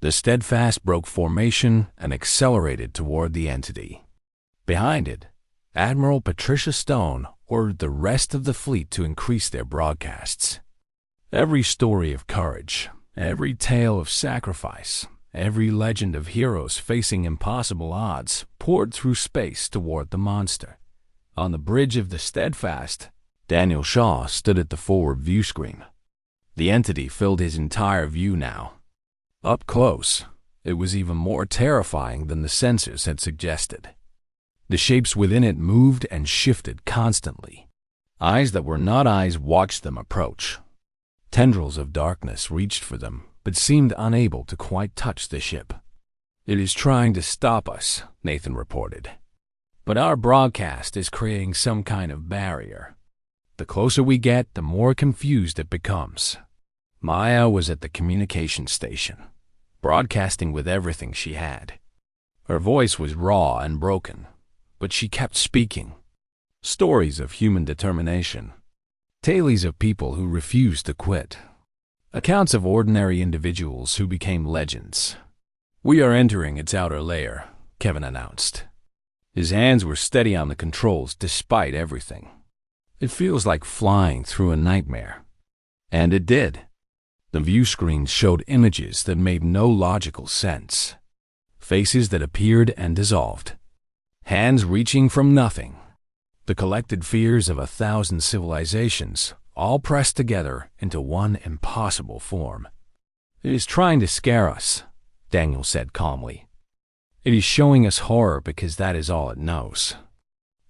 The Steadfast broke formation and accelerated toward the entity. Behind it, Admiral Patricia Stone ordered the rest of the fleet to increase their broadcasts. Every story of courage, every tale of sacrifice, every legend of heroes facing impossible odds poured through space toward the monster. On the bridge of the Steadfast, Daniel Shaw stood at the forward view screen. The entity filled his entire view now. Up close, it was even more terrifying than the sensors had suggested. The shapes within it moved and shifted constantly. Eyes that were not eyes watched them approach. Tendrils of darkness reached for them, but seemed unable to quite touch the ship. "It is trying to stop us," Nathan reported. "But our broadcast is creating some kind of barrier. The closer we get, the more confused it becomes." Maya was at the communication station, broadcasting with everything she had. Her voice was raw and broken, but she kept speaking. Stories of human determination. Tales of people who refused to quit. Accounts of ordinary individuals who became legends. "We are entering its outer layer," Kevin announced. His hands were steady on the controls despite everything. "It feels like flying through a nightmare." And it did. The view screen showed images that made no logical sense. Faces that appeared and dissolved. Hands reaching from nothing. The collected fears of 1,000 civilizations, all pressed together into one impossible form. "It is trying to scare us," Daniel said calmly. "It is showing us horror because that is all it knows.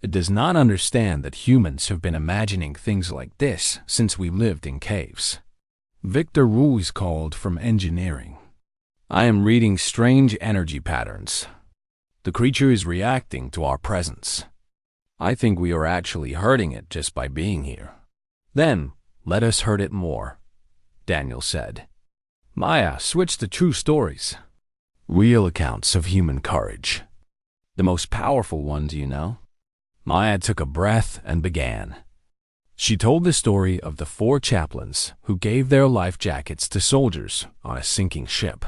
It does not understand that humans have been imagining things like this since we lived in caves." Victor Ruiz called from engineering. "I am reading strange energy patterns. The creature is reacting to our presence. I think we are actually hurting it just by being here." "Then, let us hurt it more," Daniel said. "Maya, switch to true stories. Real accounts of human courage. The most powerful ones, you know." Maya took a breath and began. She told the story of the 4 chaplains who gave their life jackets to soldiers on a sinking ship.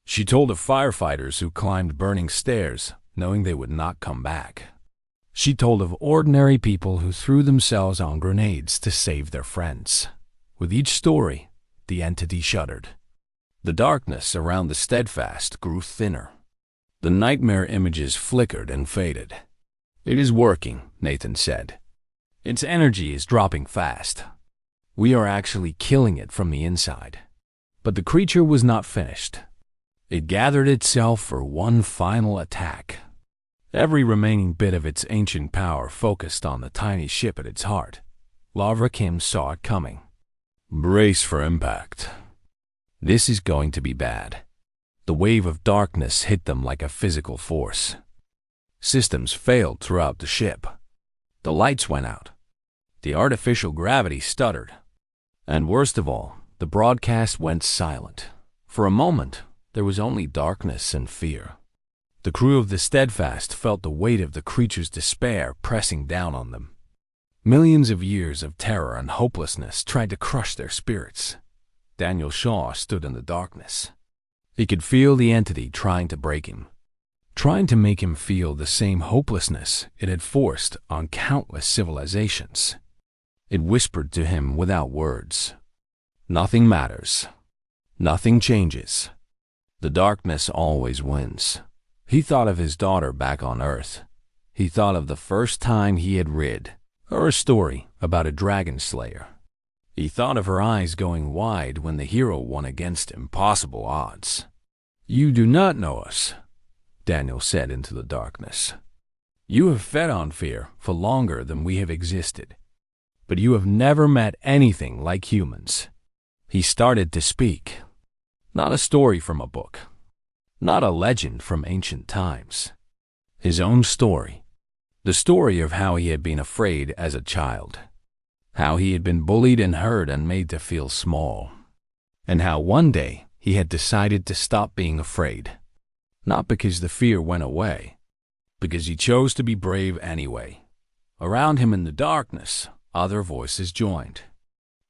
She told of firefighters who climbed burning stairs, knowing they would not come back. She told of ordinary people who threw themselves on grenades to save their friends. With each story, the entity shuddered. The darkness around the Steadfast grew thinner. The nightmare images flickered and faded. "It is working," Nathan said. "Its energy is dropping fast. We are actually killing it from the inside." But the creature was not finished. It gathered itself for one final attack. Every remaining bit of its ancient power focused on the tiny ship at its heart. Lavra Kim saw it coming. "Brace for impact. This is going to be bad." The wave of darkness hit them like a physical force. Systems failed throughout the ship. The lights went out. The artificial gravity stuttered. And worst of all, the broadcast went silent. For a moment, there was only darkness and fear. The crew of the Steadfast felt the weight of the creature's despair pressing down on them. Millions of years of terror and hopelessness tried to crush their spirits. Daniel Shaw stood in the darkness. He could feel the entity trying to break him, trying to make him feel the same hopelessness it had forced on countless civilizations. It whispered to him without words. "Nothing matters. Nothing changes. The darkness always wins." He thought of his daughter back on Earth. He thought of the first time he had read her a story about a dragon slayer. He thought of her eyes going wide when the hero won against impossible odds. "You do not know us," Daniel said into the darkness. "You have fed on fear for longer than we have existed, but you have never met anything like humans." He started to speak. Not a story from a book. Not a legend from ancient times. His own story. The story of how he had been afraid as a child. How he had been bullied and hurt and made to feel small. And how one day he had decided to stop being afraid. Not because the fear went away, because he chose to be brave anyway. Around him in the darkness, other voices joined.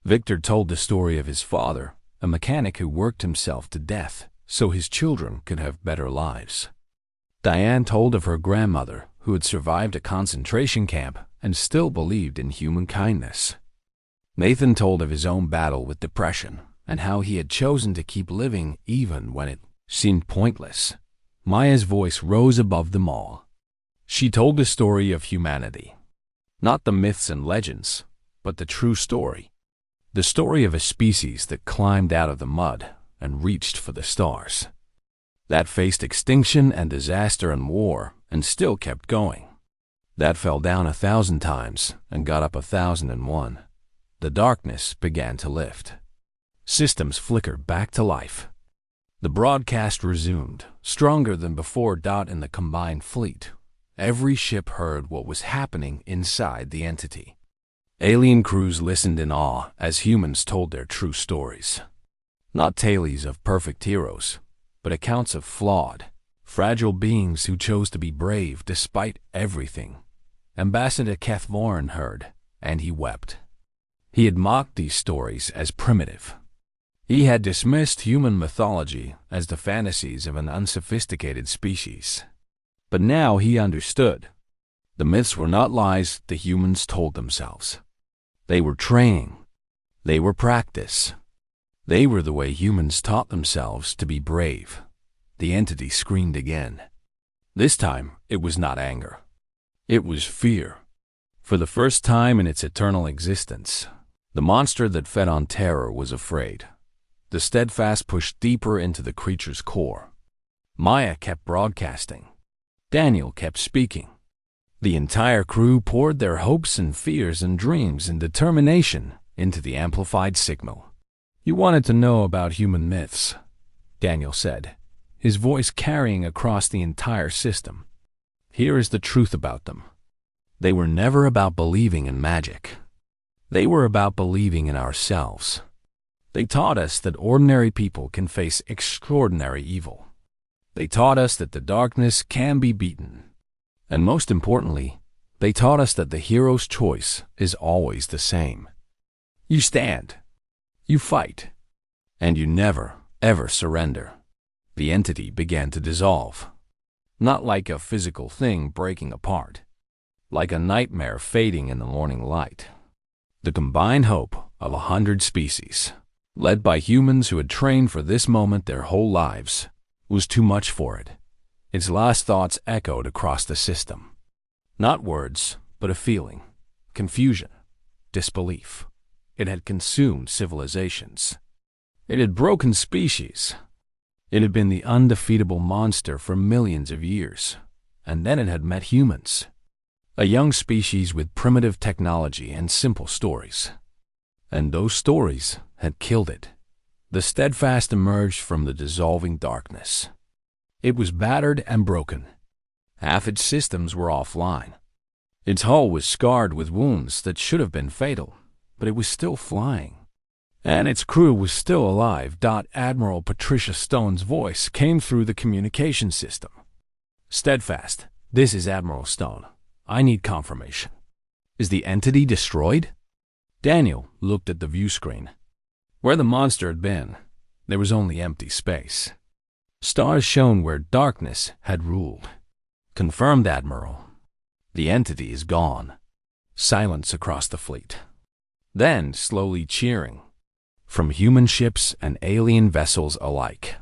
Victor told the story of his father, a mechanic who worked himself to death so his children could have better lives. Diane told of her grandmother, who had survived a concentration camp and still believed in human kindness. Nathan told of his own battle with depression and how he had chosen to keep living even when it seemed pointless. Maya's voice rose above them all. She told the story of humanity. Not the myths and legends, but the true story. The story of a species that climbed out of the mud and reached for the stars. That faced extinction and disaster and war and still kept going. That fell down 1,000 times and got up 1,001. The darkness began to lift. Systems flickered back to life. The broadcast resumed, stronger than before. In the combined fleet, every ship heard what was happening inside the entity. Alien crews listened in awe as humans told their true stories. Not tales of perfect heroes, but accounts of flawed, fragile beings who chose to be brave despite everything. Ambassador Cathvorin heard, and he wept. He had mocked these stories as primitive. He had dismissed human mythology as the fantasies of an unsophisticated species. But now he understood. The myths were not lies the humans told themselves. They were training. They were practice. They were the way humans taught themselves to be brave. The entity screamed again. This time, it was not anger. It was fear. For the first time in its eternal existence, the monster that fed on terror was afraid. The steadfast pushed deeper into the creature's core. Maya kept broadcasting. Daniel kept speaking. The entire crew poured their hopes and fears and dreams and determination into the amplified signal. "You wanted to know about human myths," Daniel said, his voice carrying across the entire system. "Here is the truth about them. They were never about believing in magic. They were about believing in ourselves. They taught us that ordinary people can face extraordinary evil. They taught us that the darkness can be beaten. And most importantly, they taught us that the hero's choice is always the same. You stand, you fight, and you never, ever surrender." The entity began to dissolve. Not like a physical thing breaking apart, like a nightmare fading in the morning light. The combined hope of 100 species, led by humans who had trained for this moment their whole lives, was too much for it. Its last thoughts echoed across the system. Not words, but a feeling, confusion, disbelief. It had consumed civilizations. It had broken species. It had been the undefeatable monster for millions of years, and then it had met humans. A young species with primitive technology and simple stories. And those stories had killed it. The steadfast emerged from the dissolving darkness. It was battered and broken. Half its systems were offline. Its hull was scarred with wounds that should have been fatal, but it was still flying. And its crew was still alive. Admiral Patricia Stone's voice came through the communication system. "Steadfast, this is Admiral Stone. I need confirmation. Is the entity destroyed?" Daniel looked at the view screen. Where the monster had been, there was only empty space. Stars shone where darkness had ruled. "Confirmed, Admiral. The entity is gone." Silence across the fleet. Then, slowly cheering, from human ships and alien vessels alike.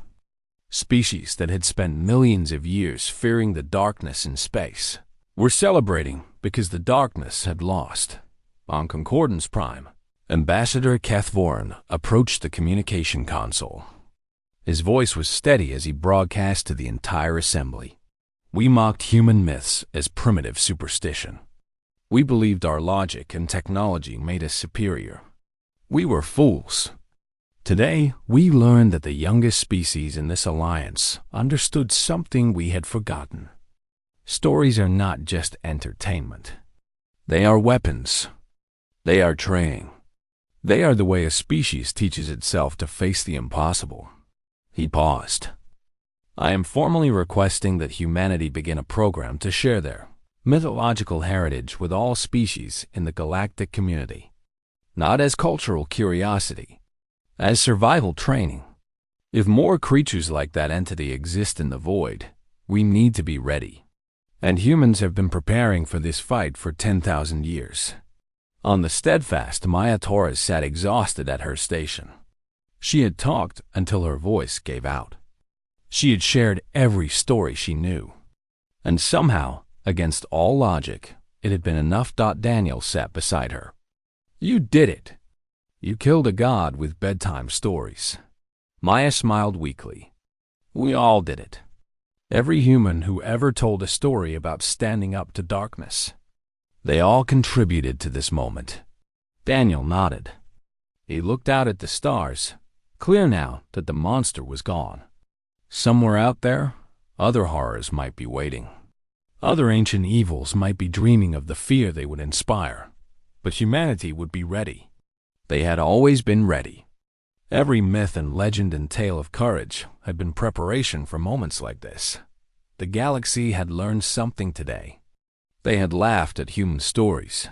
Species that had spent millions of years fearing the darkness in space were celebrating because the darkness had lost. On Concordance Prime, Ambassador Cathvorin approached the communication console. His voice was steady as he broadcast to the entire assembly. "We mocked human myths as primitive superstition. We believed our logic and technology made us superior. We were fools. Today, we learned that the youngest species in this alliance understood something we had forgotten. Stories are not just entertainment. They are weapons. They are training. They are the way a species teaches itself to face the impossible." He paused. "I am formally requesting that humanity begin a program to share their mythological heritage with all species in the galactic community. Not as cultural curiosity, as survival training. If more creatures like that entity exist in the void, we need to be ready. And humans have been preparing for this fight for 10,000 years. On the steadfast, Maya Torres sat exhausted at her station. She had talked until her voice gave out. She had shared every story she knew. And somehow, against all logic, it had been enough. Daniel sat beside her. You did it. You killed a god with bedtime stories. Maya smiled weakly. We all did it. Every human who ever told a story about standing up to darkness. They all contributed to this moment. Daniel nodded. He looked out at the stars, clear now that the monster was gone. Somewhere out there, other horrors might be waiting. Other ancient evils might be dreaming of the fear they would inspire. But humanity would be ready. They had always been ready. Every myth and legend and tale of courage had been preparation for moments like this. The galaxy had learned something today. They had laughed at human stories.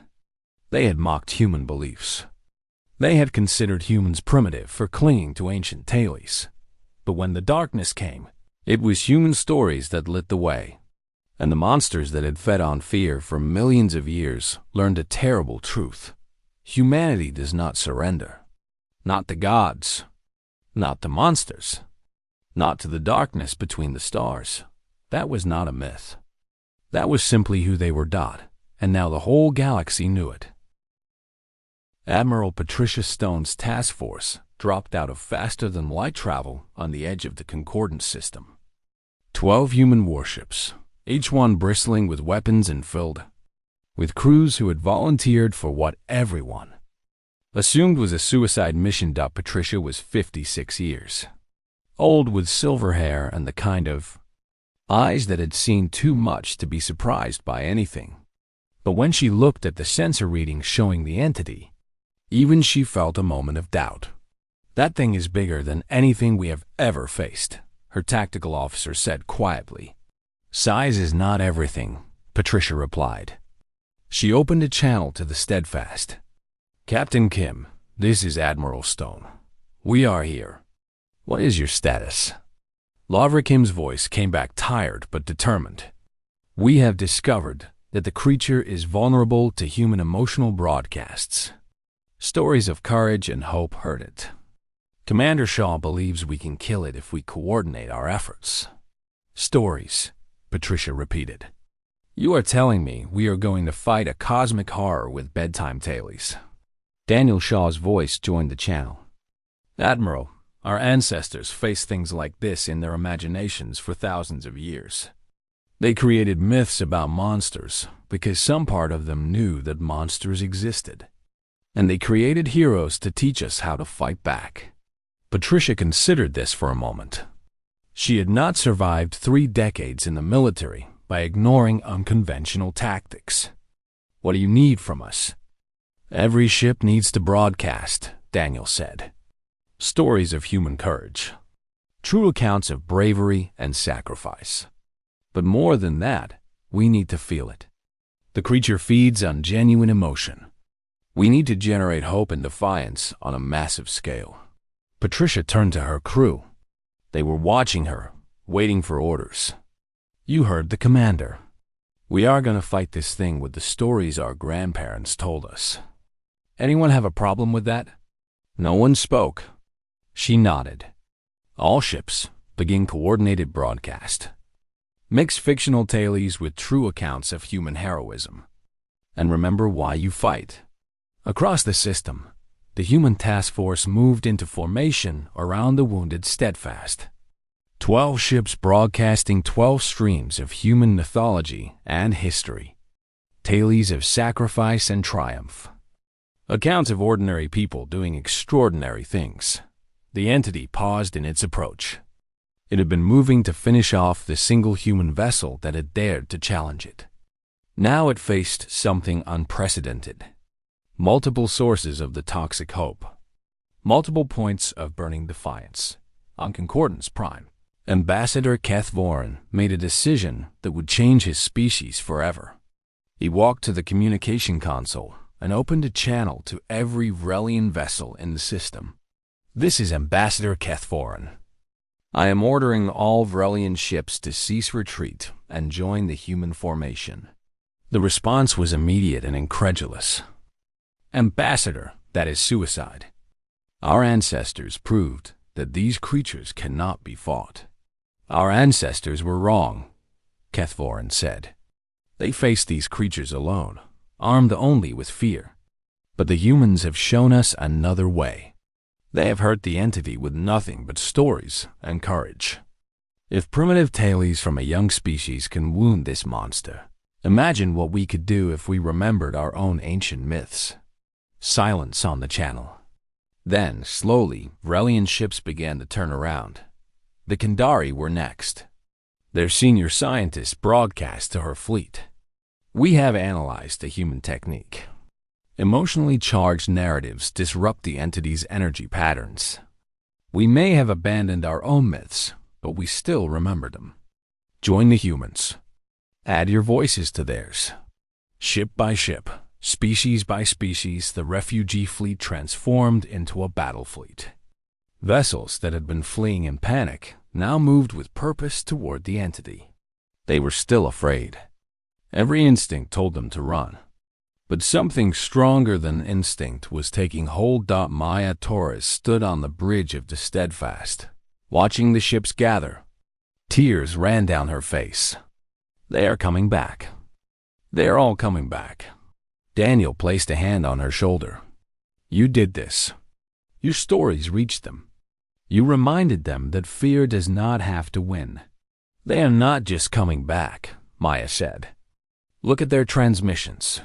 They had mocked human beliefs. They had considered humans primitive for clinging to ancient tales. But when the darkness came, it was human stories that lit the way. And the monsters that had fed on fear for millions of years learned a terrible truth. Humanity does not surrender. Not to gods. Not to monsters. Not to the darkness between the stars. That was not a myth. That was simply who they were. And now the whole galaxy knew it. Admiral Patricia Stone's task force dropped out of faster-than-light travel on the edge of the Concordance system. 12 human warships, each one bristling with weapons and filled with crews who had volunteered for what everyone assumed was a suicide mission. Patricia was 56 years old, with silver hair and the kind of eyes that had seen too much to be surprised by anything. But when she looked at the sensor readings showing the entity, even she felt a moment of doubt. That thing is bigger than anything we have ever faced, her tactical officer said quietly. Size is not everything, Patricia replied. She opened a channel to the steadfast. Captain Kim, this is Admiral Stone. We are here. What is your status? Lavra Kim's voice came back tired but determined. We have discovered that the creature is vulnerable to human emotional broadcasts. Stories of courage and hope heard it. Commander Shaw believes we can kill it if we coordinate our efforts. Stories, Patricia repeated. You are telling me we are going to fight a cosmic horror with bedtime tales. Daniel Shaw's voice joined the channel. Admiral, our ancestors faced things like this in their imaginations for thousands of years. They created myths about monsters because some part of them knew that monsters existed. And they created heroes to teach us how to fight back. Patricia considered this for a moment. She had not survived 3 decades in the military by ignoring unconventional tactics. What do you need from us? Every ship needs to broadcast, Daniel said. Stories of human courage. True accounts of bravery and sacrifice. But more than that, we need to feel it. The creature feeds on genuine emotion. We need to generate hope and defiance on a massive scale. Patricia turned to her crew. They were watching her, waiting for orders. You heard the commander. We are going to fight this thing with the stories our grandparents told us. Anyone have a problem with that? No one spoke. She nodded. All ships begin coordinated broadcast. Mix fictional tales with true accounts of human heroism. And remember why you fight. Across the system, the human task force moved into formation around the wounded steadfast. 12 ships broadcasting 12 streams of human mythology and history. Tales of sacrifice and triumph. Accounts of ordinary people doing extraordinary things. The entity paused in its approach. It had been moving to finish off the single human vessel that had dared to challenge it. Now it faced something unprecedented. Multiple sources of the toxic hope. Multiple points of burning defiance. On Concordance Prime, Ambassador Keth Voren made a decision that would change his species forever. He walked to the communication console and opened a channel to every Relian vessel in the system. This is Ambassador Keth Voren. I am ordering all Vrelian ships to cease retreat and join the human formation. The response was immediate and incredulous. Ambassador, that is suicide. Our ancestors proved that these creatures cannot be fought. Our ancestors were wrong, Kethvorin said. They faced these creatures alone, armed only with fear. But the humans have shown us another way. They have hurt the entity with nothing but stories and courage. If primitive tailies from a young species can wound this monster, imagine what we could do if we remembered our own ancient myths. Silence on the channel. Then, slowly, Vrelian ships began to turn around. The Kandari were next. Their senior scientists broadcast to her fleet. We have analyzed the human technique. Emotionally charged narratives disrupt the entity's energy patterns. We may have abandoned our own myths, but we still remember them. Join the humans. Add your voices to theirs. Ship by ship, species by species, the refugee fleet transformed into a battle fleet. Vessels that had been fleeing in panic now moved with purpose toward the entity. They were still afraid. Every instinct told them to run. But something stronger than instinct was taking hold. Maya Torres stood on the bridge of the Steadfast, watching the ships gather. Tears ran down her face. They are coming back. They are all coming back. Daniel placed a hand on her shoulder. You did this. Your stories reached them. You reminded them that fear does not have to win. They are not just coming back, Maya said. Look at their transmissions.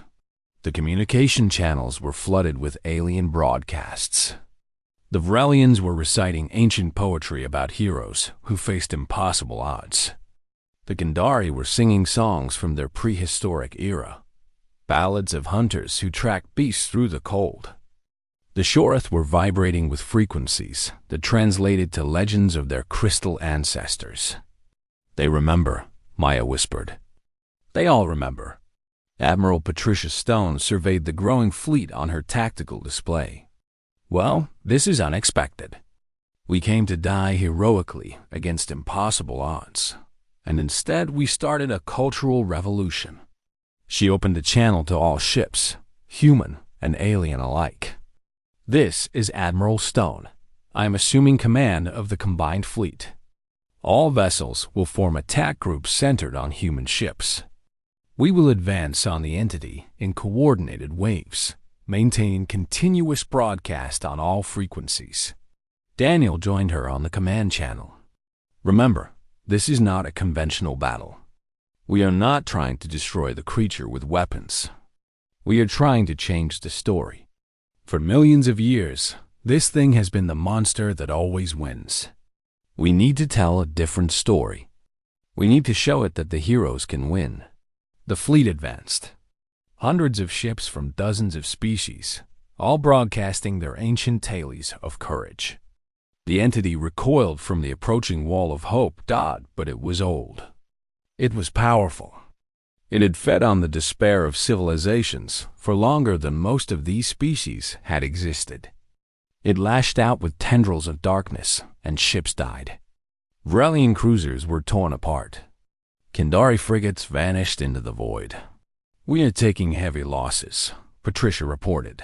The communication channels were flooded with alien broadcasts. The Vrelians were reciting ancient poetry about heroes who faced impossible odds. The Kandari were singing songs from their prehistoric era, ballads of hunters who tracked beasts through the cold. The Shoreth were vibrating with frequencies that translated to legends of their crystal ancestors. They remember, Maya whispered. They all remember. Admiral Patricia Stone surveyed the growing fleet on her tactical display. Well, this is unexpected. We came to die heroically against impossible odds, and instead we started a cultural revolution. She opened a channel to all ships, human and alien alike. This is Admiral Stone. I am assuming command of the combined fleet. All vessels will form attack groups centered on human ships. We will advance on the entity in coordinated waves, maintaining continuous broadcast on all frequencies. Daniel joined her on the command channel. Remember, this is not a conventional battle. We are not trying to destroy the creature with weapons. We are trying to change the story. For millions of years, this thing has been the monster that always wins. We need to tell a different story. We need to show it that the heroes can win. The fleet advanced. Hundreds of ships from dozens of species, all broadcasting their ancient tales of courage. The entity recoiled from the approaching wall of hope, but it was old. It was powerful. It had fed on the despair of civilizations for longer than most of these species had existed. It lashed out with tendrils of darkness, and ships died. Vrelian cruisers were torn apart. Kandari frigates vanished into the void. We are taking heavy losses, Patricia reported.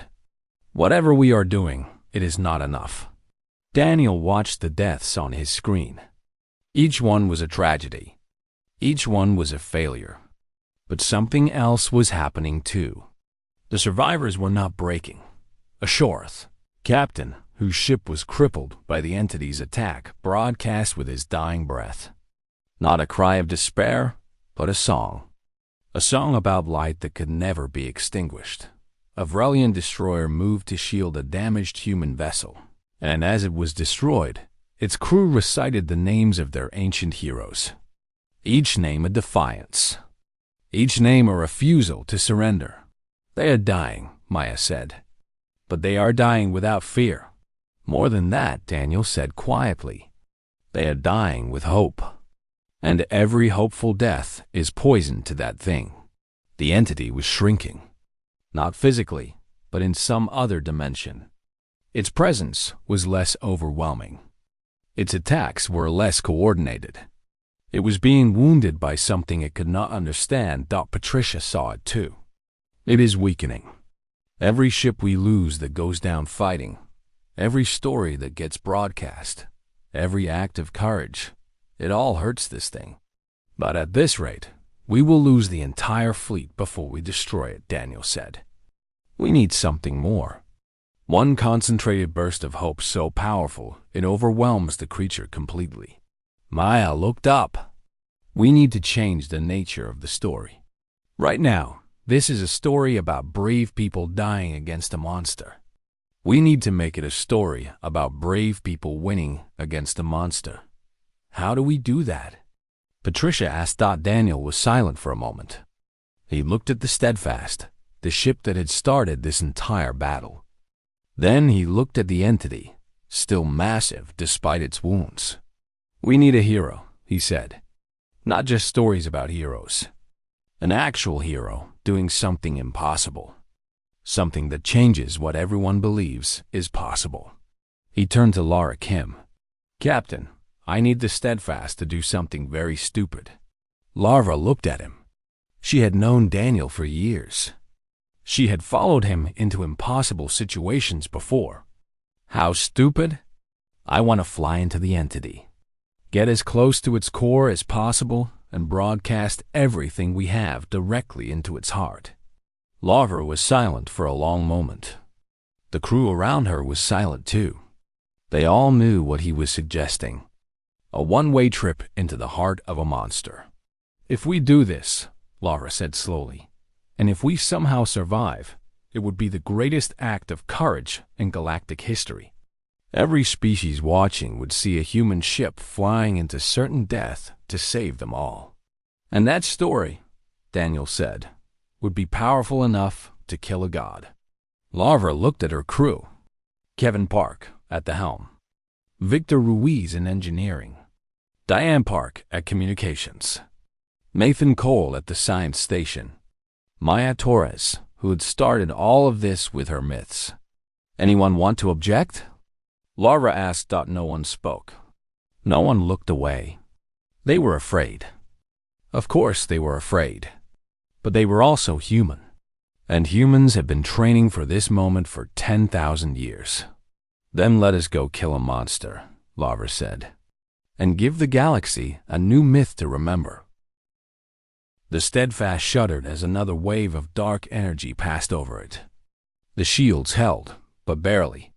Whatever we are doing, it is not enough. Daniel watched the deaths on his screen. Each one was a tragedy. Each one was a failure. But something else was happening too. The survivors were not breaking. A Shoreth, captain, whose ship was crippled by the entity's attack, broadcast with his dying breath. Not a cry of despair, but a song. A song about light that could never be extinguished. A Vrelian destroyer moved to shield a damaged human vessel, and as it was destroyed, its crew recited the names of their ancient heroes. Each name a defiance. Each name a refusal to surrender. They are dying, Maya said. But they are dying without fear. More than that, Daniel said quietly. They are dying with hope. And every hopeful death is poison to that thing. The entity was shrinking. Not physically, but in some other dimension. Its presence was less overwhelming. Its attacks were less coordinated. It was being wounded by something it could not understand. Patricia saw it too. It is weakening. Every ship we lose that goes down fighting, every story that gets broadcast, every act of courage, it all hurts this thing. But at this rate, we will lose the entire fleet before we destroy it, Daniel said. We need something more. One concentrated burst of hope so powerful it overwhelms the creature completely. Maya looked up. We need to change the nature of the story. Right now, this is a story about brave people dying against a monster. We need to make it a story about brave people winning against a monster. How do we do that? Patricia asked. Daniel was silent for a moment. He looked at the Steadfast, the ship that had started this entire battle. Then he looked at the entity, still massive despite its wounds. We need a hero, he said. Not just stories about heroes. An actual hero doing something impossible. Something that changes what everyone believes is possible. He turned to Lara Kim. Captain, I need the Steadfast to do something very stupid. Lara looked at him. She had known Daniel for years. She had followed him into impossible situations before. How stupid? I want to fly into the entity. Get as close to its core as possible and broadcast everything we have directly into its heart. Lara was silent for a long moment. The crew around her was silent too. They all knew what he was suggesting. A one-way trip into the heart of a monster. If we do this, Lara said slowly, and if we somehow survive, it would be the greatest act of courage in galactic history. Every species watching would see a human ship flying into certain death to save them all. And that story, Daniel said, would be powerful enough to kill a god. Lara looked at her crew. Kevin Park at the helm. Victor Ruiz in engineering. Diane Park at communications. Nathan Cole at the science station. Maya Torres, who had started all of this with her myths. Anyone want to object? Lara asked. No one spoke. No one looked away. They were afraid. Of course they were afraid. But they were also human. And humans have been training for this moment for 10,000 years. Then let us go kill a monster, Lara said, and give the galaxy a new myth to remember. The Steadfast shuddered as another wave of dark energy passed over it. The shields held, but barely.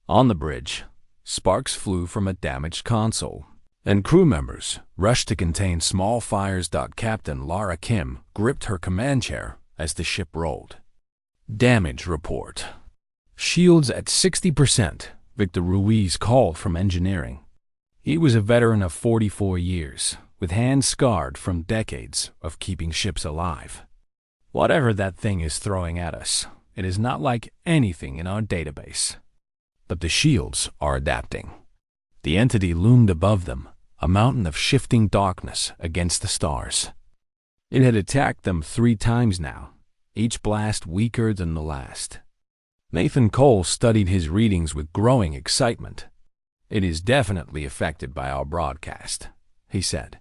On the bridge, sparks flew from a damaged console, and crew members rushed to contain small fires. Captain Lara Kim gripped her command chair as the ship rolled. Damage report. Shields at 60%, Victor Ruiz called from engineering. He was a veteran of 44 years, with hands scarred from decades of keeping ships alive. Whatever that thing is throwing at us, it is not like anything in our database. But the shields are adapting. The entity loomed above them, a mountain of shifting darkness against the stars. It had attacked them 3 times now, each blast weaker than the last. Nathan Cole studied his readings with growing excitement. It is definitely affected by our broadcast, he said.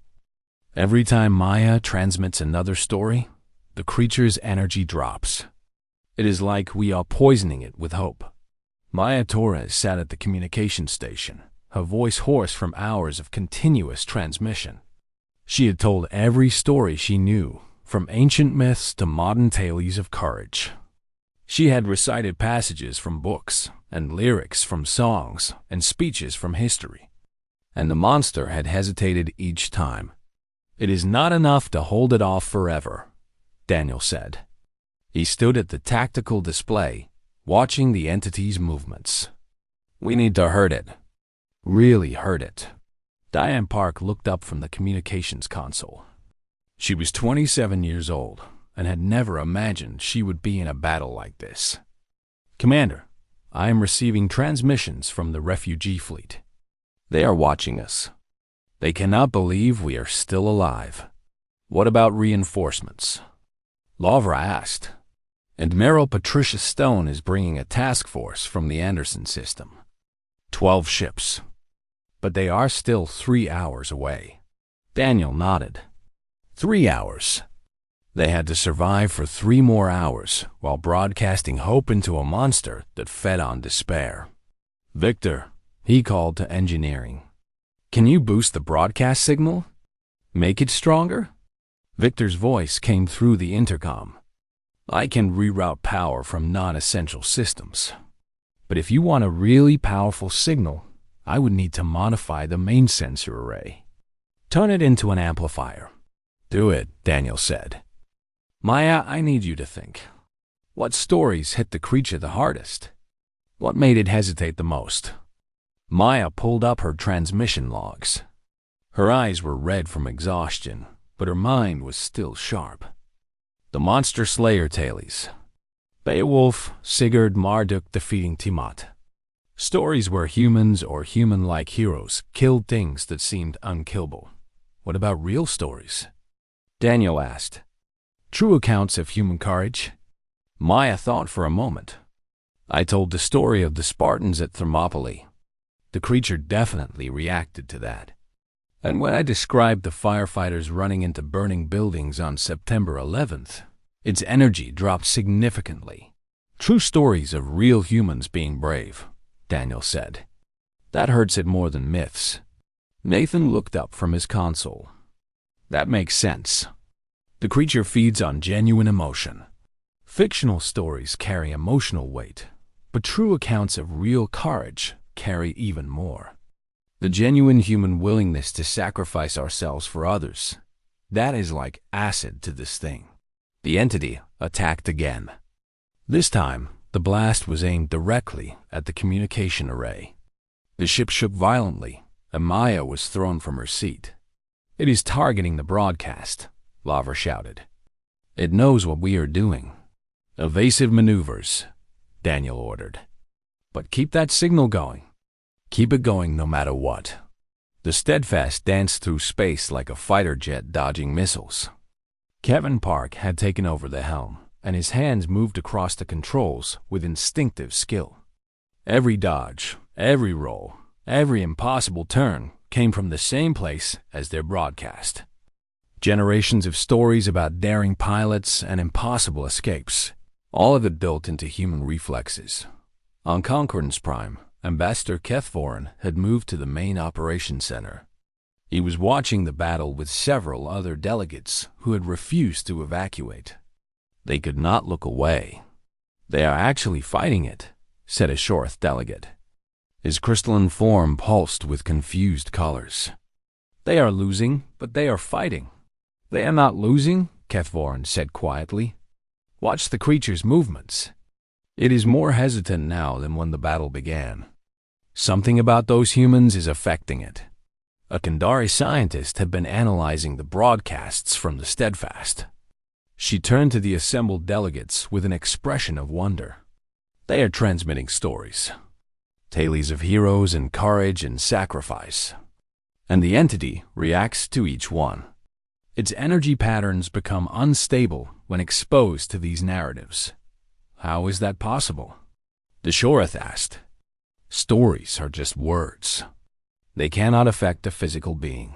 Every time Maya transmits another story, the creature's energy drops. It is like we are poisoning it with hope. Maya Torres sat at the communication station, her voice hoarse from hours of continuous transmission. She had told every story she knew, from ancient myths to modern tales of courage. She had recited passages from books and lyrics from songs and speeches from history. And the monster had hesitated each time. It is not enough to hold it off forever, Daniel said. He stood at the tactical display, watching the entity's movements. We need to hurt it. Really hurt it. Diane Park looked up from the communications console. She was 27 years old and had never imagined she would be in a battle like this. Commander, I am receiving transmissions from the refugee fleet. They are watching us. They cannot believe we are still alive. What about reinforcements? Lara asked. Admiral Patricia Stone is bringing a task force from the Anderson system. 12 ships. but they are still 3 hours away. Daniel nodded. 3 hours. They had to survive for 3 more hours while broadcasting hope into a monster that fed on despair. Victor, he called to engineering. Can you boost the broadcast signal? Make it stronger? Victor's voice came through the intercom. I can reroute power from non-essential systems. But if you want a really powerful signal, I would need to modify the main sensor array. Turn it into an amplifier. Do it, Daniel said. Maya, I need you to think. What stories hit the creature the hardest? What made it hesitate the most? Maya pulled up her transmission logs. Her eyes were red from exhaustion, but her mind was still sharp. The Monster Slayer Tales. Beowulf, Sigurd, Marduk defeating Tiamat. Stories where humans or human-like heroes killed things that seemed unkillable. What about real stories? Daniel asked. True accounts of human courage? Maya thought for a moment. I told the story of the Spartans at Thermopylae. The creature definitely reacted to that. And when I described the firefighters running into burning buildings on September 11th, its energy dropped significantly. True stories of real humans being brave, Daniel said. That hurts it more than myths. Nathan looked up from his console. That makes sense. The creature feeds on genuine emotion. Fictional stories carry emotional weight, but true accounts of real courage carry even more. The genuine human willingness to sacrifice ourselves for others, that is like acid to this thing. The entity attacked again. This time, the blast was aimed directly at the communication array. The ship shook violently, and Maya was thrown from her seat. It is targeting the broadcast, Lava shouted. It knows what we are doing. Evasive maneuvers, Daniel ordered. But keep that signal going. Keep it going no matter what. The Steadfast danced through space like a fighter jet dodging missiles. Kevin Park had taken over the helm, and his hands moved across the controls with instinctive skill. Every dodge, every roll, every impossible turn came from the same place as their broadcast. Generations of stories about daring pilots and impossible escapes, all of it built into human reflexes. On Concordance Prime, Ambassador Kethvorin had moved to the main operations center. He was watching the battle with several other delegates who had refused to evacuate. They could not look away. They are actually fighting it, said a Shorth delegate. His crystalline form pulsed with confused colors. They are losing, but they are fighting. They are not losing, Kethvorin said quietly. Watch the creature's movements. It is more hesitant now than when the battle began. Something about those humans is affecting it. A Kandari scientist had been analyzing the broadcasts from the Steadfast. She turned to the assembled delegates with an expression of wonder. They are transmitting stories. Tales of heroes and courage and sacrifice. And the entity reacts to each one. Its energy patterns become unstable when exposed to these narratives. How is that possible? The Shorth asked. Stories are just words. They cannot affect a physical being.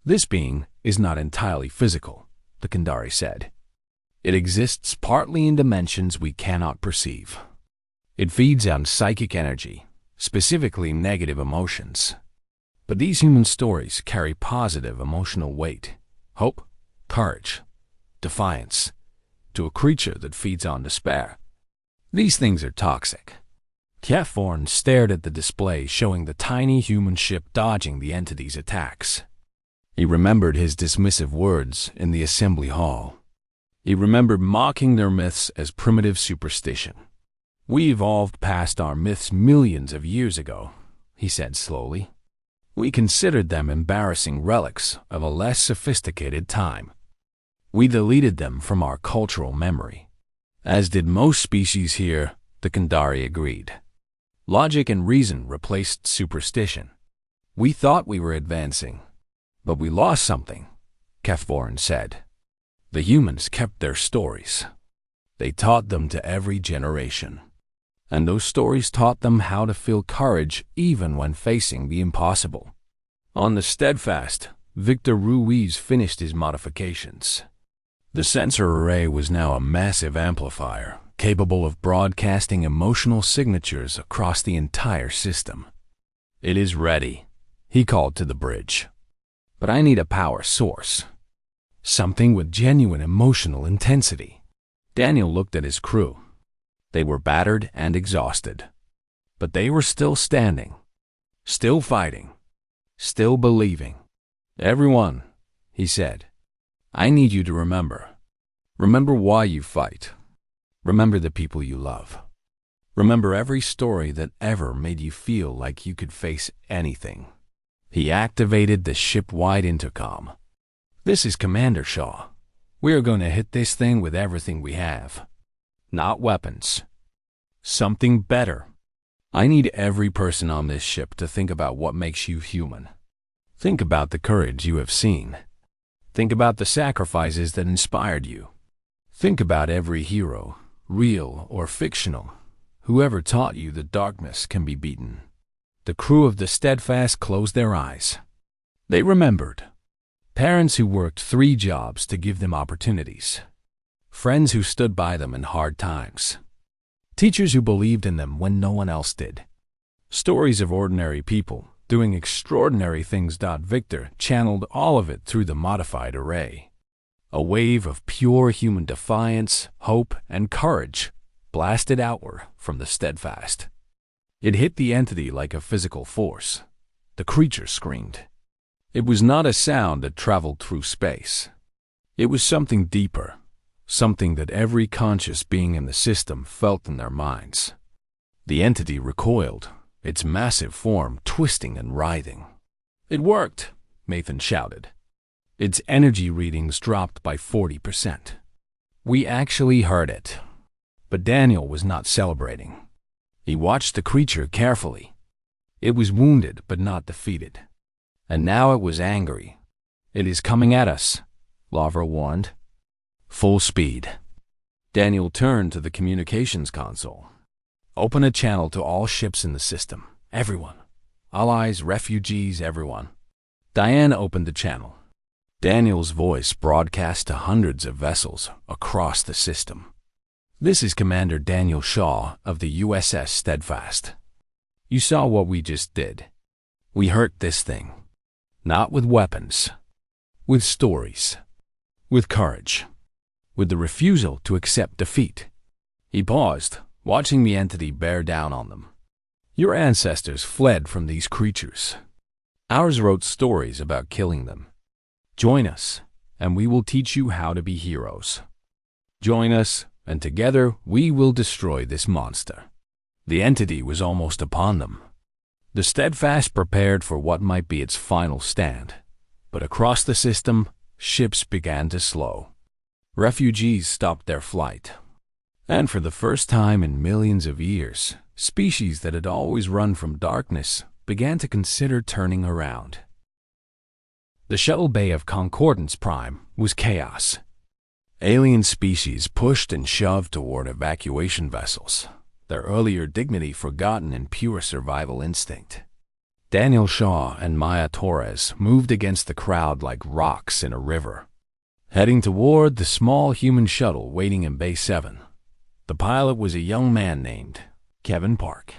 This being is not entirely physical, the Kandari said. It exists partly in dimensions we cannot perceive. It feeds on psychic energy, specifically negative emotions. But these human stories carry positive emotional weight, hope, courage, defiance, to a creature that feeds on despair. These things are toxic. Kethvorin stared at the display showing the tiny human ship dodging the entity's attacks. He remembered his dismissive words in the assembly hall. He remembered mocking their myths as primitive superstition. We evolved past our myths millions of years ago, he said slowly. We considered them embarrassing relics of a less sophisticated time. We deleted them from our cultural memory. As did most species here, the Kandari agreed. Logic and reason replaced superstition. We thought we were advancing, but we lost something, Kethvorin said. The humans kept their stories. They taught them to every generation. And those stories taught them how to feel courage even when facing the impossible. On the Steadfast, Victor Ruiz finished his modifications. The sensor array was now a massive amplifier, capable of broadcasting emotional signatures across the entire system. "It is ready," he called to the bridge. "But I need a power source. Something with genuine emotional intensity." Daniel looked at his crew. They were battered and exhausted. But they were still standing, still fighting, still believing. "Everyone," he said, "I need you to remember. Remember why you fight. Remember the people you love. Remember every story that ever made you feel like you could face anything." He activated the ship-wide intercom. "This is Commander Shaw. We are going to hit this thing with everything we have. Not weapons. Something better. I need every person on this ship to think about what makes you human. Think about the courage you have seen. Think about the sacrifices that inspired you. Think about every hero, real or fictional, whoever taught you that darkness can be beaten." The crew of the Steadfast closed their eyes. They remembered. Parents who worked 3 jobs to give them opportunities. Friends who stood by them in hard times. Teachers who believed in them when no one else did. Stories of ordinary people doing extraordinary things. Victor channeled all of it through the modified array. A wave of pure human defiance, hope, and courage blasted outward from the Steadfast. It hit the entity like a physical force. The creature screamed. It was not a sound that traveled through space. It was something deeper, something that every conscious being in the system felt in their minds. The entity recoiled, its massive form twisting and writhing. "It worked," Nathan shouted. Its energy readings dropped by 40%. "We actually heard it." But Daniel was not celebrating. He watched the creature carefully. It was wounded but not defeated. And now it was angry. "It is coming at us," Lavra warned. "Full speed." Daniel turned to the communications console. "Open a channel to all ships in the system. Everyone. Allies, refugees, everyone." Diane opened the channel. Daniel's voice broadcast to hundreds of vessels across the system. "This is Commander Daniel Shaw of the USS Steadfast. You saw what we just did. We hurt this thing. Not with weapons. With stories. With courage. With the refusal to accept defeat." He paused, watching the entity bear down on them. "Your ancestors fled from these creatures. Ours wrote stories about killing them. Join us, and we will teach you how to be heroes. Join us, and together we will destroy this monster." The entity was almost upon them. The Steadfast prepared for what might be its final stand. But across the system, ships began to slow. Refugees stopped their flight. And for the first time in millions of years, species that had always run from darkness began to consider turning around. The shuttle bay of Concordance Prime was chaos. Alien species pushed and shoved toward evacuation vessels, their earlier dignity forgotten in pure survival instinct. Daniel Shaw and Maya Torres moved against the crowd like rocks in a river, heading toward the small human shuttle waiting in Bay 7. The pilot was a young man named Kevin Park.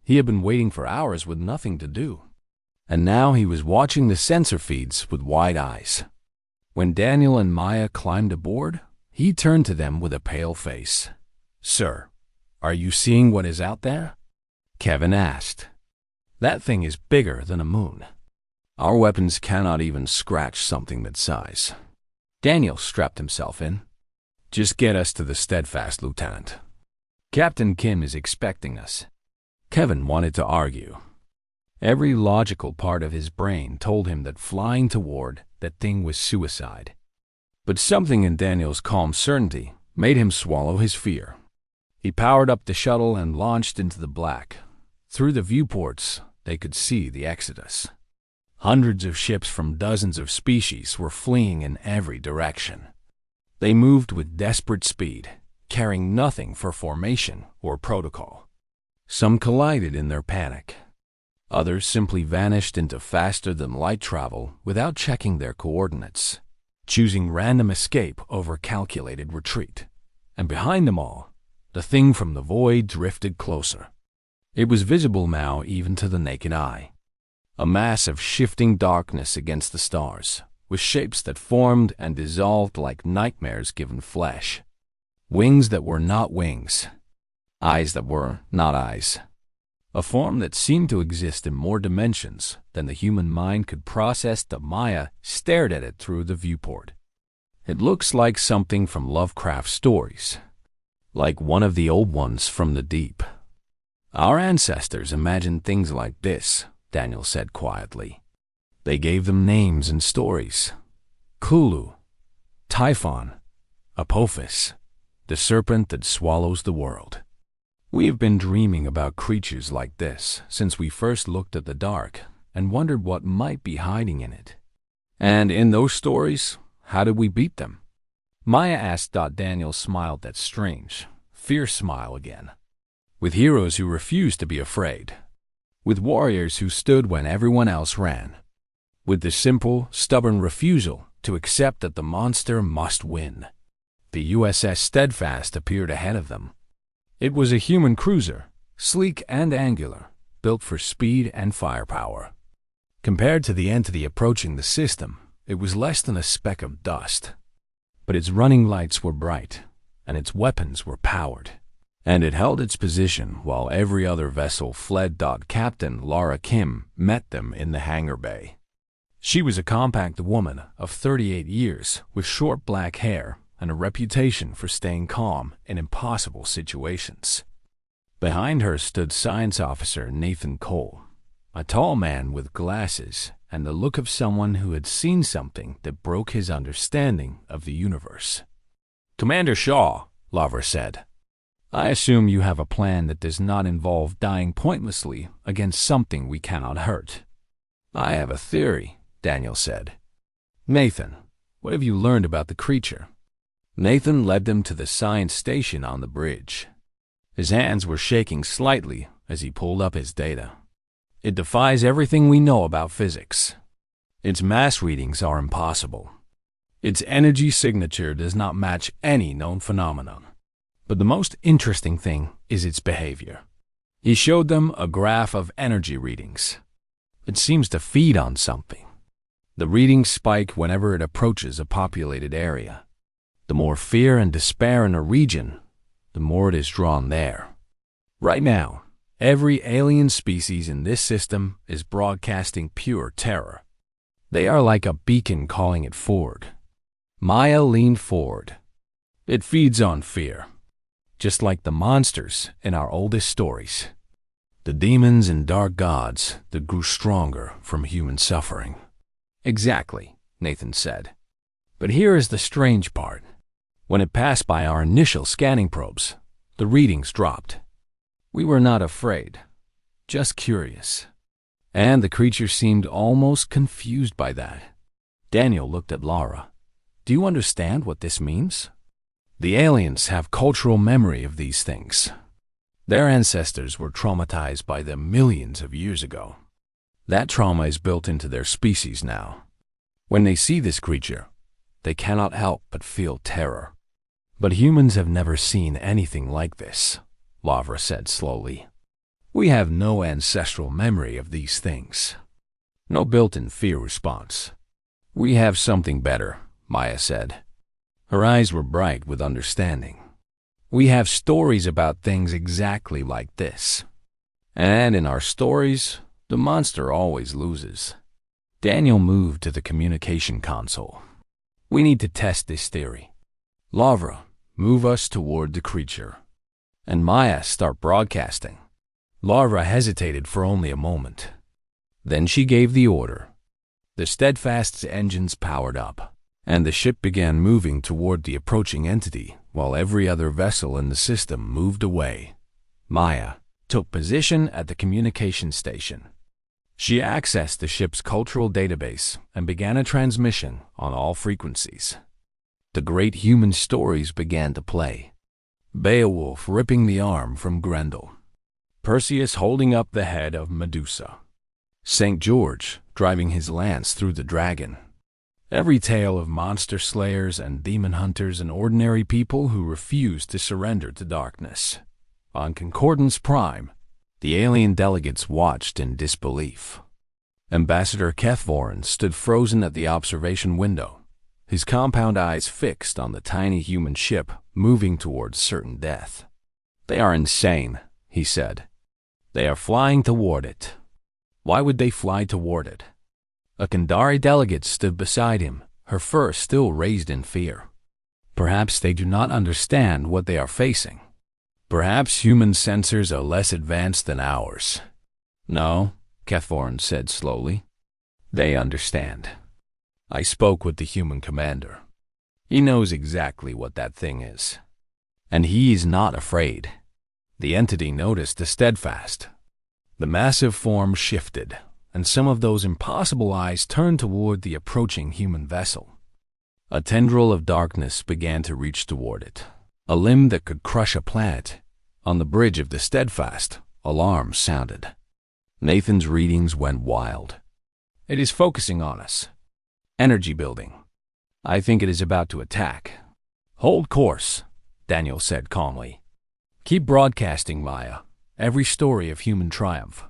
He had been waiting for hours with nothing to do. And now he was watching the sensor feeds with wide eyes. When Daniel and Maya climbed aboard, he turned to them with a pale face. "Sir, are you seeing what is out there?" Kevin asked. "That thing is bigger than a moon. Our weapons cannot even scratch something that size." Daniel strapped himself in. "Just get us to the Steadfast, Lieutenant. Captain Kim is expecting us." Kevin wanted to argue. Every logical part of his brain told him that flying toward that thing was suicide. But something in Daniel's calm certainty made him swallow his fear. He powered up the shuttle and launched into the black. Through the viewports, they could see the exodus. Hundreds of ships from dozens of species were fleeing in every direction. They moved with desperate speed, caring nothing for formation or protocol. Some collided in their panic. Others simply vanished into faster-than-light travel without checking their coordinates, choosing random escape over calculated retreat. And behind them all, the thing from the void drifted closer. It was visible now even to the naked eye. A mass of shifting darkness against the stars, with shapes that formed and dissolved like nightmares given flesh. Wings that were not wings. Eyes that were not eyes. A form that seemed to exist in more dimensions than the human mind could process. The Maya stared at it through the viewport. It looks like something from Lovecraft's stories, like one of the old ones from the deep. Our ancestors imagined things like this, Daniel said quietly. They gave them names and stories. Cthulhu, Typhon, Apophis, the serpent that swallows the world. We have been dreaming about creatures like this since we first looked at the dark and wondered what might be hiding in it. And in those stories, how did we beat them? Maya asked. Daniel smiled that strange, fierce smile again. With heroes who refused to be afraid. With warriors who stood when everyone else ran. With the simple, stubborn refusal to accept that the monster must win. The USS Steadfast appeared ahead of them. It was a human cruiser, sleek and angular, built for speed and firepower. Compared to the entity approaching the system, it was less than a speck of dust. But its running lights were bright, and its weapons were powered. And it held its position while every other vessel fled. Captain Laura Kim met them in the hangar bay. She was a compact woman of 38 years with short black hair and a reputation for staying calm in impossible situations. Behind her stood Science Officer Nathan Cole, a tall man with glasses and the look of someone who had seen something that broke his understanding of the universe. "Commander Shaw," Lavra said, "I assume you have a plan that does not involve dying pointlessly against something we cannot hurt." "I have a theory," Daniel said. "Nathan, what have you learned about the creature?" Nathan led them to the science station on the bridge. His hands were shaking slightly as he pulled up his data. "It defies everything we know about physics. Its mass readings are impossible. Its energy signature does not match any known phenomenon. But the most interesting thing is its behavior." He showed them a graph of energy readings. "It seems to feed on something. The readings spike whenever it approaches a populated area. The more fear and despair in a region, the more it is drawn there. Right now, every alien species in this system is broadcasting pure terror. They are like a beacon calling it forward." Maya leaned forward. "It feeds on fear, just like the monsters in our oldest stories. The demons and dark gods that grew stronger from human suffering." "Exactly," Nathan said. "But here is the strange part. When it passed by our initial scanning probes, the readings dropped. We were not afraid, just curious. And the creature seemed almost confused by that." Daniel looked at Laura. "Do you understand what this means? The aliens have cultural memory of these things. Their ancestors were traumatized by them millions of years ago. That trauma is built into their species now. When they see this creature, they cannot help but feel terror. But humans have never seen anything like this," Lavra said slowly. "We have no ancestral memory of these things. No built-in fear response. We have something better," Maya said. Her eyes were bright with understanding. "We have stories about things exactly like this. And in our stories, the monster always loses." Daniel moved to the communication console. "We need to test this theory. Lavra, move us toward the creature. And Maya, start broadcasting." Lavra hesitated for only a moment. Then she gave the order. The Steadfast's engines powered up, and the ship began moving toward the approaching entity while every other vessel in the system moved away. Maya took position at the communication station. She accessed the ship's cultural database and began a transmission on all frequencies. The great human stories began to play. Beowulf ripping the arm from Grendel. Perseus holding up the head of Medusa, St. George driving his lance through the dragon. Every tale of monster slayers and demon hunters and ordinary people who refuse to surrender to darkness. On Concordance Prime, the alien delegates watched in disbelief. Ambassador Kethvorin stood frozen at the observation window, his compound eyes fixed on the tiny human ship moving towards certain death. "They are insane," he said. "They are flying toward it." Why would they fly toward it? A Kandari delegate stood beside him, her fur still raised in fear. Perhaps they do not understand what they are facing. Perhaps human sensors are less advanced than ours. "No," Kethvorin said slowly. "They understand. I spoke with the human commander. He knows exactly what that thing is. And he is not afraid." The entity noticed the steadfast. The massive form shifted, and some of those impossible eyes turned toward the approaching human vessel. A tendril of darkness began to reach toward it, a limb that could crush a planet. On the bridge of the steadfast, alarms sounded. Nathan's readings went wild. "It is focusing on us. Energy building. I think it is about to attack." "Hold course," Daniel said calmly. "Keep broadcasting, Maya. Every story of human triumph.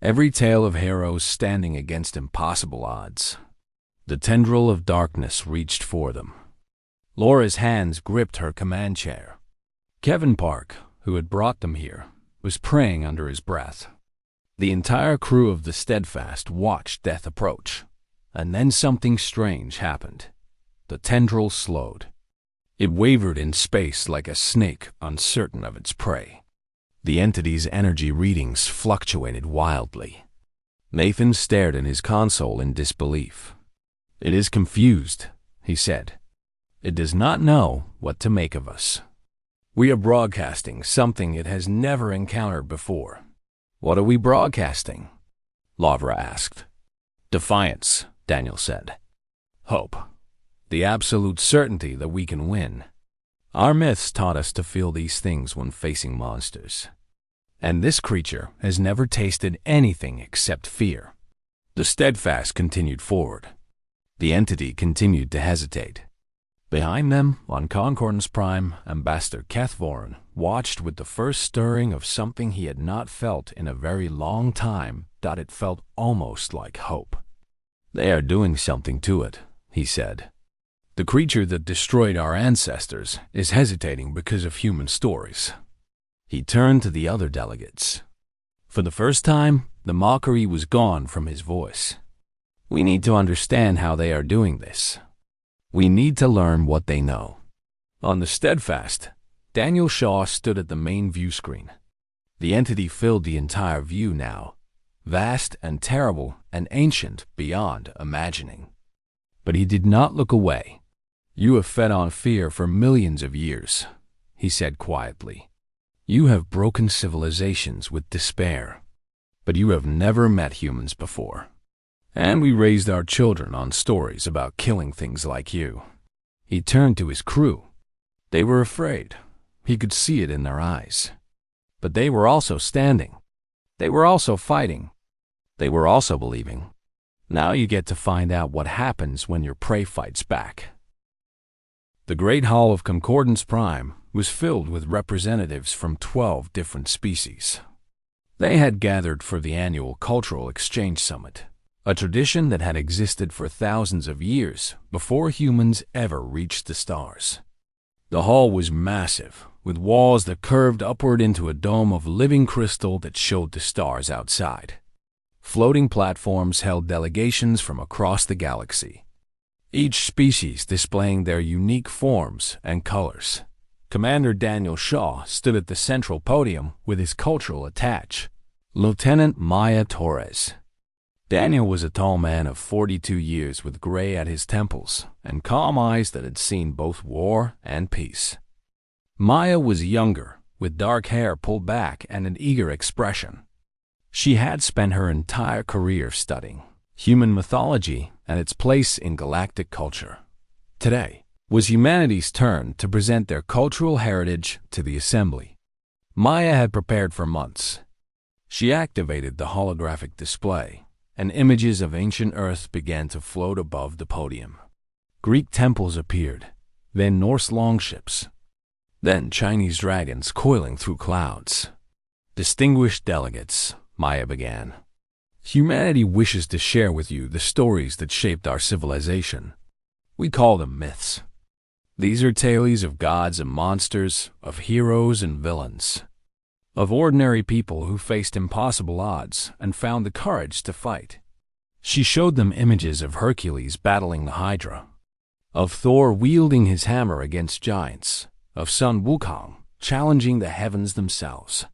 Every tale of heroes standing against impossible odds." The tendril of darkness reached for them. Laura's hands gripped her command chair. Kevin Park, who had brought them here, was praying under his breath. The entire crew of the Steadfast watched death approach, and then something strange happened. The tendril slowed. It wavered in space like a snake uncertain of its prey. The entity's energy readings fluctuated wildly. Nathan stared in his console in disbelief. "It is confused," he said. "It does not know what to make of us. We are broadcasting something it has never encountered before." "What are we broadcasting?" Lavra asked. "Defiance," Daniel said. "Hope. The absolute certainty that we can win. Our myths taught us to feel these things when facing monsters. And this creature has never tasted anything except fear." The Steadfast continued forward. The entity continued to hesitate. Behind them, on Concordance Prime, Ambassador Kethvorin watched with the first stirring of something he had not felt in a very long time. It felt almost like hope. "They are doing something to it," he said. "The creature that destroyed our ancestors is hesitating because of human stories." He turned to the other delegates. For the first time, the mockery was gone from his voice. "We need to understand how they are doing this. We need to learn what they know." On the Steadfast, Daniel Shaw stood at the main view screen. The entity filled the entire view now, vast and terrible and ancient beyond imagining. But he did not look away. "You have fed on fear for millions of years," he said quietly. "You have broken civilizations with despair. But you have never met humans before. And we raised our children on stories about killing things like you." He turned to his crew. They were afraid. He could see it in their eyes. But they were also standing. They were also fighting. They were also believing. Now you get to find out what happens when your prey fights back. The Great Hall of Concordance Prime was filled with representatives from 12 different species. They had gathered for the annual Cultural Exchange Summit, a tradition that had existed for thousands of years before humans ever reached the stars. The hall was massive, with walls that curved upward into a dome of living crystal that showed the stars outside. Floating platforms held delegations from across the galaxy, each species displaying their unique forms and colors. Commander Daniel Shaw stood at the central podium with his cultural attaché, Lieutenant Maya Torres. Daniel was a tall man of 42 years with gray at his temples and calm eyes that had seen both war and peace. Maya was younger, with dark hair pulled back and an eager expression. She had spent her entire career studying human mythology and its place in galactic culture. Today was humanity's turn to present their cultural heritage to the assembly. Maya had prepared for months. She activated the holographic display, and images of ancient Earth began to float above the podium. Greek temples appeared, then Norse longships, then Chinese dragons coiling through clouds. Distinguished delegates, Maya began. Humanity wishes to share with you the stories that shaped our civilization. We call them myths. These are tales of gods and monsters, of heroes and villains, of ordinary people who faced impossible odds and found the courage to fight. She showed them images of Hercules battling the Hydra, of Thor wielding his hammer against giants, of Sun Wukong challenging the heavens themselves.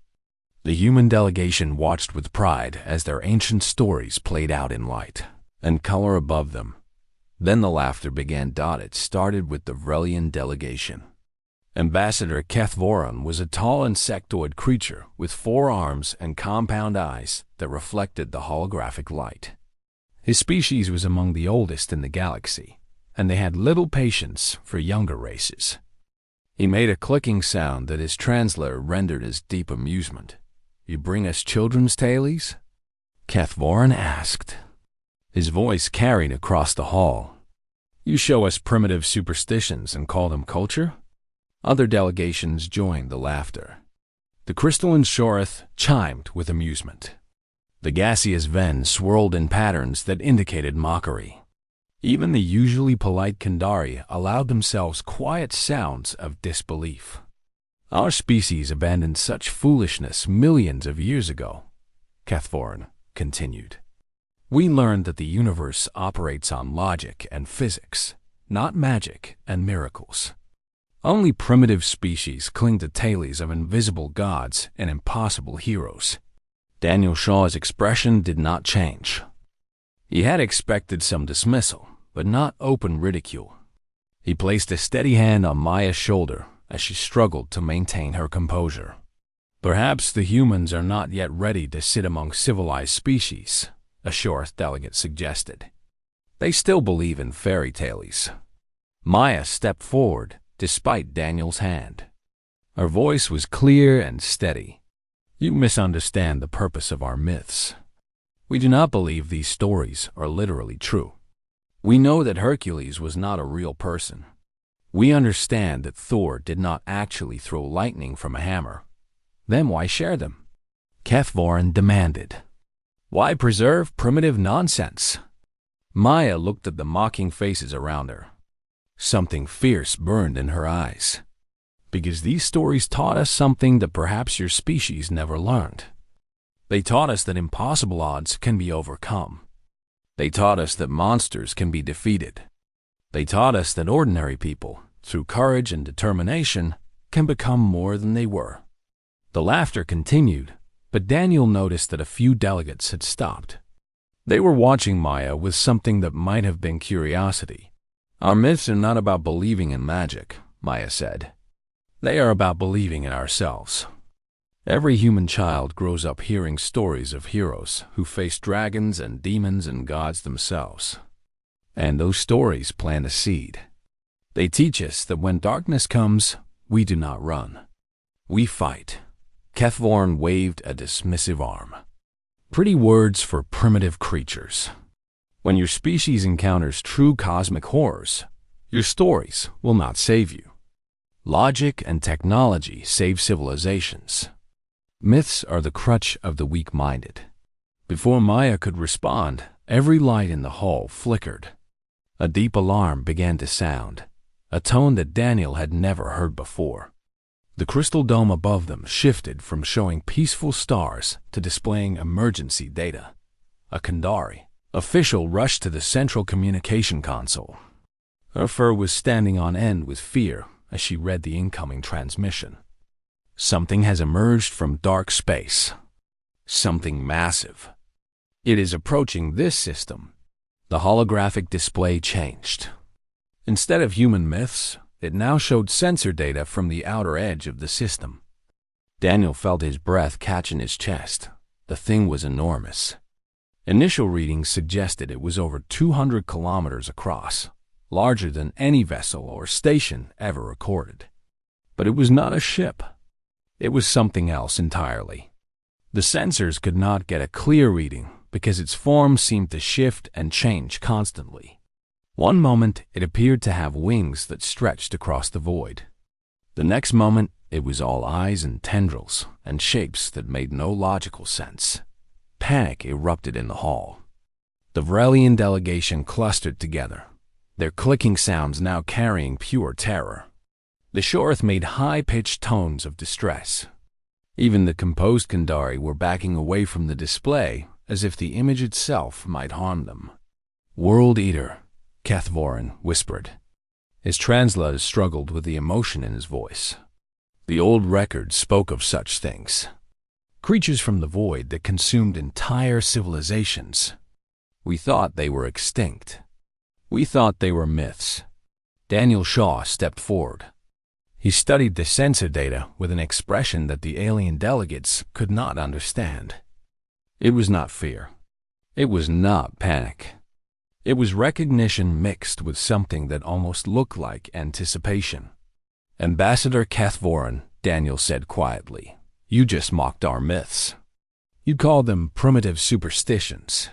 The human delegation watched with pride as their ancient stories played out in light and color above them. Then the laughter began. It started with the Vrelian delegation. Ambassador Kethvoron was a tall insectoid creature with 4 arms and compound eyes that reflected the holographic light. His species was among the oldest in the galaxy, and they had little patience for younger races. He made a clicking sound that his translator rendered as deep amusement. "You bring us children's tales?" Kethvoron asked. His voice carried across the hall. "You show us primitive superstitions and call them culture?" Other delegations joined the laughter. The crystalline Shorith chimed with amusement. The gaseous Ven swirled in patterns that indicated mockery. Even the usually polite Kandari allowed themselves quiet sounds of disbelief. "Our species abandoned such foolishness millions of years ago," Kethvoron continued. "We learned that the universe operates on logic and physics, not magic and miracles. Only primitive species cling to tales of invisible gods and impossible heroes." Daniel Shaw's expression did not change. He had expected some dismissal, but not open ridicule. He placed a steady hand on Maya's shoulder as she struggled to maintain her composure. "Perhaps the humans are not yet ready to sit among civilized species," a Shorith delegate suggested. "They still believe in fairy tales." Maya stepped forward despite Daniel's hand. Her voice was clear and steady. "You misunderstand the purpose of our myths. We do not believe these stories are literally true. We know that Hercules was not a real person. We understand that Thor did not actually throw lightning from a hammer. Then why share them?" Kethvoron demanded. "Why preserve primitive nonsense?" Maya looked at the mocking faces around her. Something fierce burned in her eyes. "Because these stories taught us something that perhaps your species never learned. They taught us that impossible odds can be overcome. They taught us that monsters can be defeated. They taught us that ordinary people, through courage and determination, can become more than they were." The laughter continued, but Daniel noticed that a few delegates had stopped. They were watching Maya with something that might have been curiosity. "Our myths are not about believing in magic," Maya said. "They are about believing in ourselves. Every human child grows up hearing stories of heroes who face dragons and demons and gods themselves. And those stories plant a seed. They teach us that when darkness comes, we do not run. We fight." Kethvoron waved a dismissive arm. "Pretty words for primitive creatures. When your species encounters true cosmic horrors, your stories will not save you. Logic and technology save civilizations. Myths are the crutch of the weak-minded." Before Maya could respond, every light in the hall flickered. A deep alarm began to sound, a tone that Daniel had never heard before. The crystal dome above them shifted from showing peaceful stars to displaying emergency data. A Kandari official rushed to the central communication console. Her fur was standing on end with fear as she read the incoming transmission. "Something has emerged from dark space. Something massive. It is approaching this system." The holographic display changed. Instead of human myths, it now showed sensor data from the outer edge of the system. Daniel felt his breath catch in his chest. The thing was enormous. Initial readings suggested it was over 200 kilometers across, larger than any vessel or station ever recorded. But it was not a ship. It was something else entirely. The sensors could not get a clear reading because its form seemed to shift and change constantly. One moment, it appeared to have wings that stretched across the void. The next moment, it was all eyes and tendrils and shapes that made no logical sense. Panic erupted in the hall. The Vrelian delegation clustered together, their clicking sounds now carrying pure terror. The Shorth made high-pitched tones of distress. Even the composed Kandari were backing away from the display as if the image itself might harm them. "World Eater," Cathvorin whispered. His translators struggled with the emotion in his voice. The old records spoke of such things. Creatures from the void that consumed entire civilizations. We thought they were extinct. We thought they were myths. Daniel Shaw stepped forward. He studied the sensor data with an expression that the alien delegates could not understand. It was not fear. It was not panic. It was recognition mixed with something that almost looked like anticipation. "Ambassador Cathvorin," Daniel said quietly, "you just mocked our myths. You called them primitive superstitions.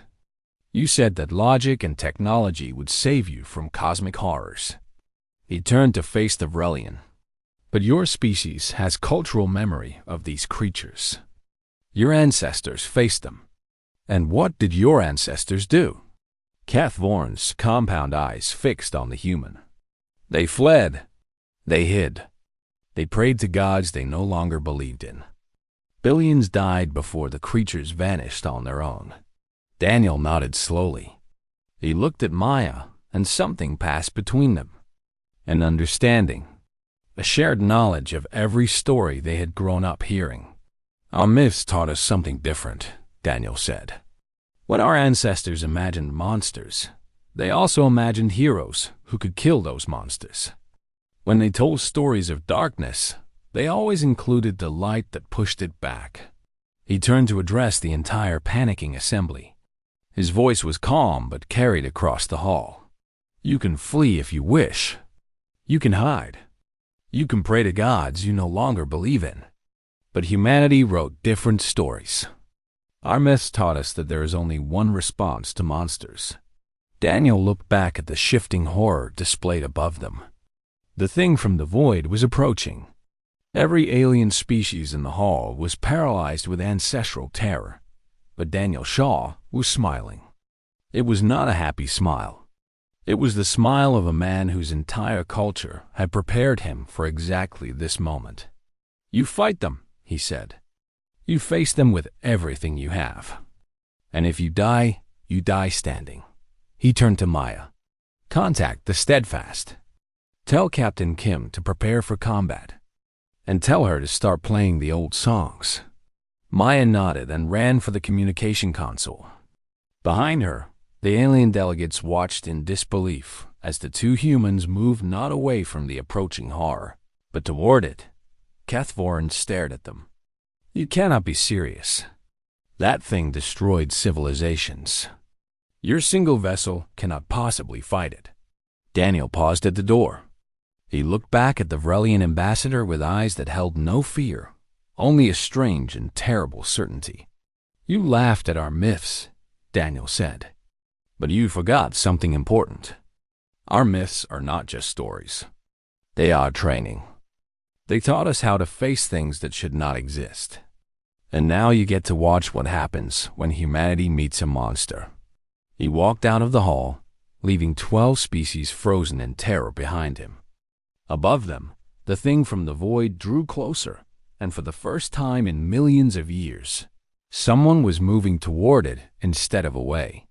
You said that logic and technology would save you from cosmic horrors." He turned to face the Vrelian. "But your species has cultural memory of these creatures. Your ancestors faced them. And what did your ancestors do?" Cathvorin's compound eyes fixed on the human. "They fled. They hid. They prayed to gods they no longer believed in. Billions died before the creatures vanished on their own." Daniel nodded slowly. He looked at Maya, and something passed between them. An understanding. A shared knowledge of every story they had grown up hearing. "Our myths taught us something different," Daniel said. "When our ancestors imagined monsters, they also imagined heroes who could kill those monsters. When they told stories of darkness, they always included the light that pushed it back." He turned to address the entire panicking assembly. His voice was calm but carried across the hall. "You can flee if you wish. You can hide. You can pray to gods you no longer believe in. But humanity wrote different stories. Our myths taught us that there is only one response to monsters." Daniel looked back at the shifting horror displayed above them. The thing from the void was approaching. Every alien species in the hall was paralyzed with ancestral terror, but Daniel Shaw was smiling. It was not a happy smile. It was the smile of a man whose entire culture had prepared him for exactly this moment. "You fight them," he said. "You face them with everything you have. And if you die standing." He turned to Maya. "Contact the Steadfast. Tell Captain Kim to prepare for combat. And tell her to start playing the old songs." Maya nodded and ran for the communication console. Behind her, the alien delegates watched in disbelief as the two humans moved not away from the approaching horror, but toward it. Cathvorin stared at them. "You cannot be serious. That thing destroyed civilizations. Your single vessel cannot possibly fight it." Daniel paused at the door. He looked back at the Vrelian ambassador with eyes that held no fear, only a strange and terrible certainty. "You laughed at our myths," Daniel said. "But you forgot something important. Our myths are not just stories. They are training. They taught us how to face things that should not exist. And now you get to watch what happens when humanity meets a monster." He walked out of the hall, leaving 12 species frozen in terror behind him. Above them, the thing from the void drew closer, and for the first time in millions of years, someone was moving toward it instead of away.